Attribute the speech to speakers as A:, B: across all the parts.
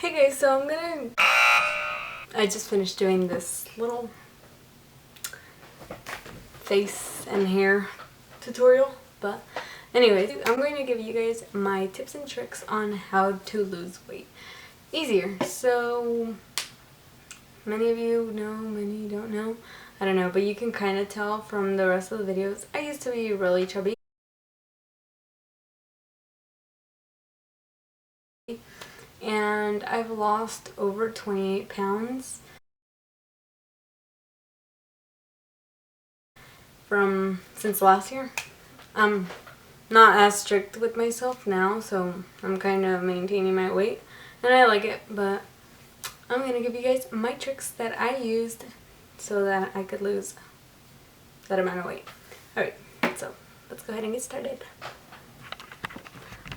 A: Hey guys, so I just finished doing this little face and hair tutorial, but anyways, I'm going to give you guys my tips and tricks on how to lose weight easier. So many of you know, many don't know, I don't know, but you can kind of tell from the rest of the videos. I used to be really chubby, and I've lost over 28 pounds from since last year. I'm not as strict with myself now, so I'm kind of maintaining my weight and I like it, but I'm gonna give you guys my tricks that I used so that I could lose that amount of weight. Alright, so let's go ahead and get started.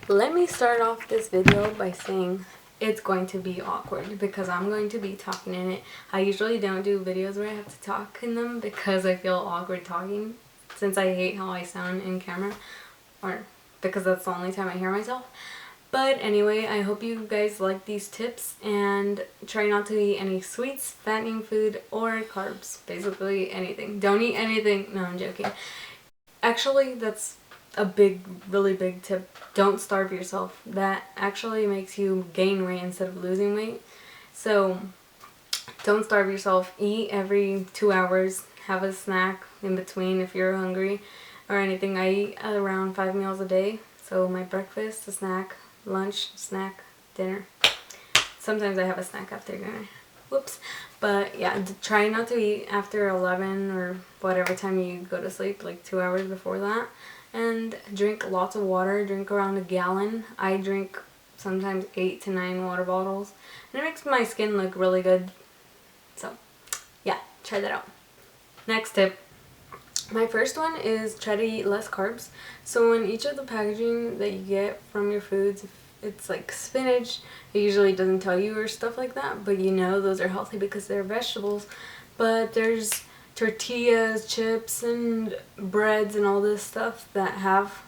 A: Let me start off this video by saying it's going to be awkward because I'm going to be talking in it. I usually don't do videos where I have to talk in them because I feel awkward talking, since I hate how I sound in camera, or because that's the only time I hear myself. But anyway, I hope you guys like these tips and try not to eat any sweets, fattening food, or carbs. Basically anything. Don't eat anything. No, I'm joking. Actually, that's a really big tip. Don't starve yourself. That actually makes you gain weight instead of losing weight. So don't starve yourself. Eat every 2 hours. Have a snack in between if you're hungry or anything. I eat around 5 meals a day. So my breakfast, a snack, lunch, snack, dinner. Sometimes I have a snack after dinner. Whoops. But yeah, try not to eat after 11 or whatever time you go to sleep, like 2 hours before that. And drink lots of water. Drink around a gallon. I drink sometimes 8 to 9 water bottles. And it makes my skin look really good. So yeah, try that out. Next tip. My first one is try to eat less carbs. So in each of the packaging that you get from your foods, if it's like spinach, it usually doesn't tell you or stuff like that, but you know those are healthy because they're vegetables. But there's tortillas, chips, and breads and all this stuff that have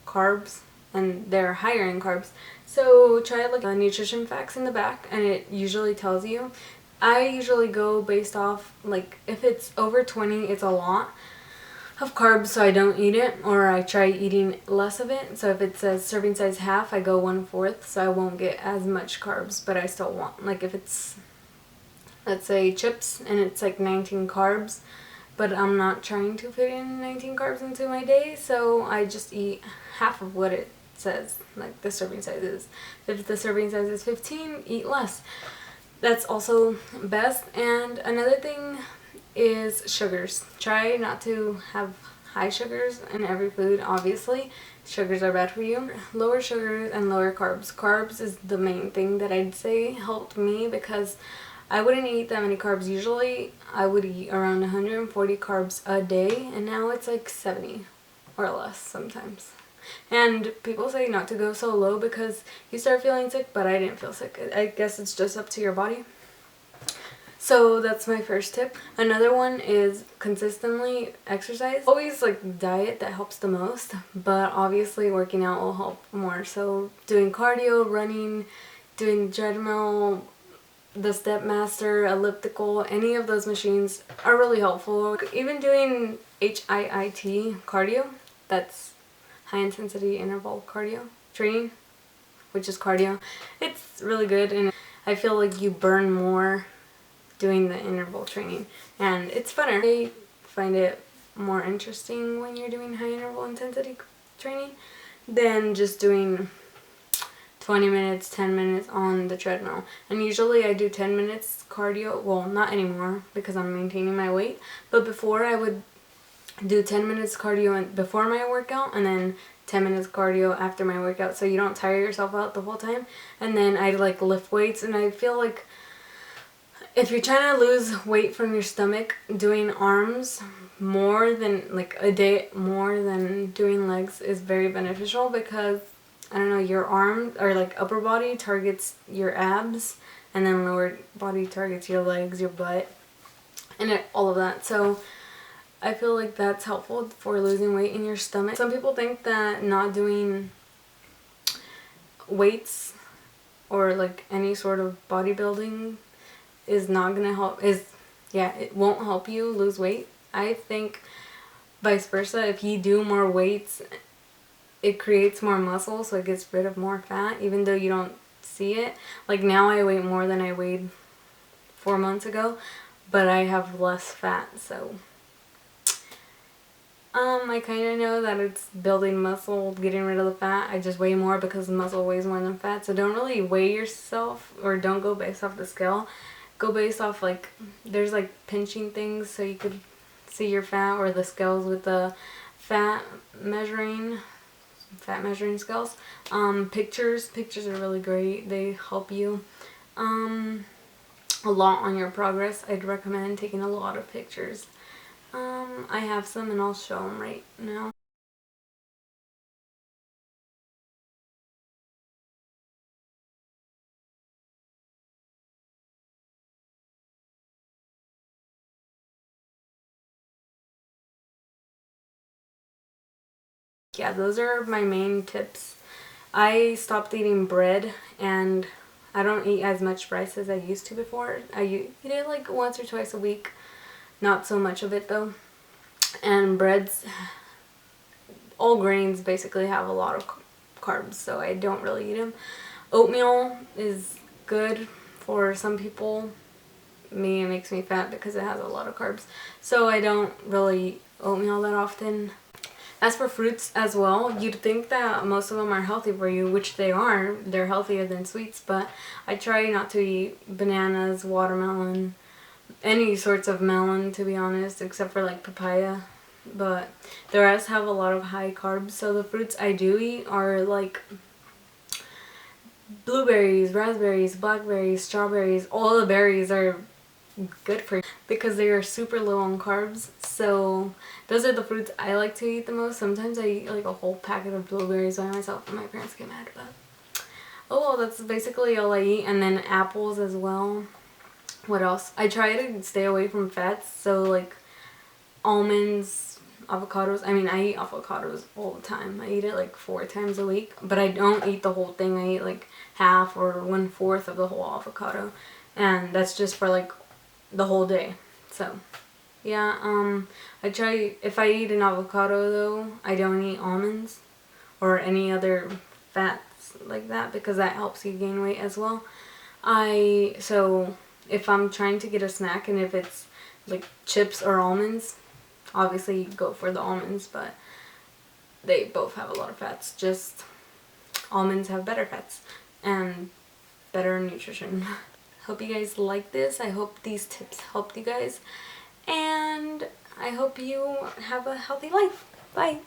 A: carbs, and they're higher in carbs. So try like nutrition facts in the back, and it usually tells you. I usually go based off, like, if it's over 20, it's a lot of carbs, so I don't eat it, or I try eating less of it. So if it says serving size half, I go 1/4, so I won't get as much carbs, but I still want, like, if it's, let's say, chips and it's like 19 carbs, but I'm not trying to fit in 19 carbs into my day, so I just eat half of what it says, like the serving size is. If the serving size is 15, eat less. That's also best. And another thing is sugars. Try not to have high sugars in every food, obviously. Sugars are bad for you. Lower sugars and lower carbs. Carbs is the main thing that I'd say helped me, because I wouldn't eat that many carbs. Usually I would eat around 140 carbs a day, and now it's like 70 or less sometimes. And people say not to go so low because you start feeling sick, but I didn't feel sick. I guess it's just up to your body. So that's my first tip. Another one is consistently exercise. Always like diet that helps the most, but obviously working out will help more. So doing cardio, running, doing the treadmill, the Stepmaster, elliptical, any of those machines are really helpful. Even doing HIIT cardio, that's high intensity interval cardio training, which is cardio. It's really good, and I feel like you burn more doing the interval training, and it's funner. I find it more interesting when you're doing high interval intensity training than just doing 20 minutes, 10 minutes on the treadmill. And usually I do 10 minutes cardio. Well, not anymore because I'm maintaining my weight, but before I would do 10 minutes cardio before my workout, and then 10 minutes cardio after my workout, so you don't tire yourself out the whole time. And then I like lift weights, and I feel like if you're trying to lose weight from your stomach, doing arms more than like a day more than doing legs is very beneficial, because I don't know, your arm or like upper body targets your abs, and then lower body targets your legs, your butt, and all of that. So I feel like that's helpful for losing weight in your stomach. Some people think that not doing weights or like any sort of bodybuilding is not gonna help, it won't help you lose weight. I think vice versa, if you do more weights, it creates more muscle, so it gets rid of more fat, even though you don't see it. Like now I weigh more than I weighed 4 months ago, but I have less fat, so I kind of know that it's building muscle, getting rid of the fat. I just weigh more because muscle weighs more than fat. So don't really weigh yourself, or don't go based off the scale. Go based off, like, there's like pinching things so you could see your fat, or the scales with the fat measuring scales. Pictures are really great. They help you a lot on your progress. I'd recommend taking a lot of pictures. I have some and I'll show them right now. Yeah, those are my main tips. I stopped eating bread, and I don't eat as much rice as I used to before. I eat it like once or twice a week. Not so much of it though. And breads, all grains basically have a lot of carbs, so I don't really eat them. Oatmeal is good for some people. Me, it makes me fat because it has a lot of carbs, so I don't really eat oatmeal that often. As for fruits as well, you'd think that most of them are healthy for you, which they are. They're healthier than sweets, but I try not to eat bananas, watermelon, any sorts of melon, to be honest, except for like papaya. But the rest have a lot of high carbs, so the fruits I do eat are like blueberries, raspberries, blackberries, strawberries. All the berries are good for you because they are super low on carbs. So those are the fruits I like to eat the most. Sometimes I eat like a whole packet of blueberries by myself and my parents get mad, but oh well, that's basically all I eat. And then apples as well. What else? I try to stay away from fats, so like almonds, avocados. I mean, I eat avocados all the time. I eat it like 4 times a week, but I don't eat the whole thing. I eat like half or 1/4 of the whole avocado, and that's just for like the whole day. So yeah, I try, if I eat an avocado though, I don't eat almonds or any other fats like that, because that helps you gain weight as well. So if I'm trying to get a snack, and if it's like chips or almonds, obviously go for the almonds, but they both have a lot of fats. Just almonds have better fats and better nutrition. Hope you guys like this. I hope these tips helped you guys, and I hope you have a healthy life. Bye.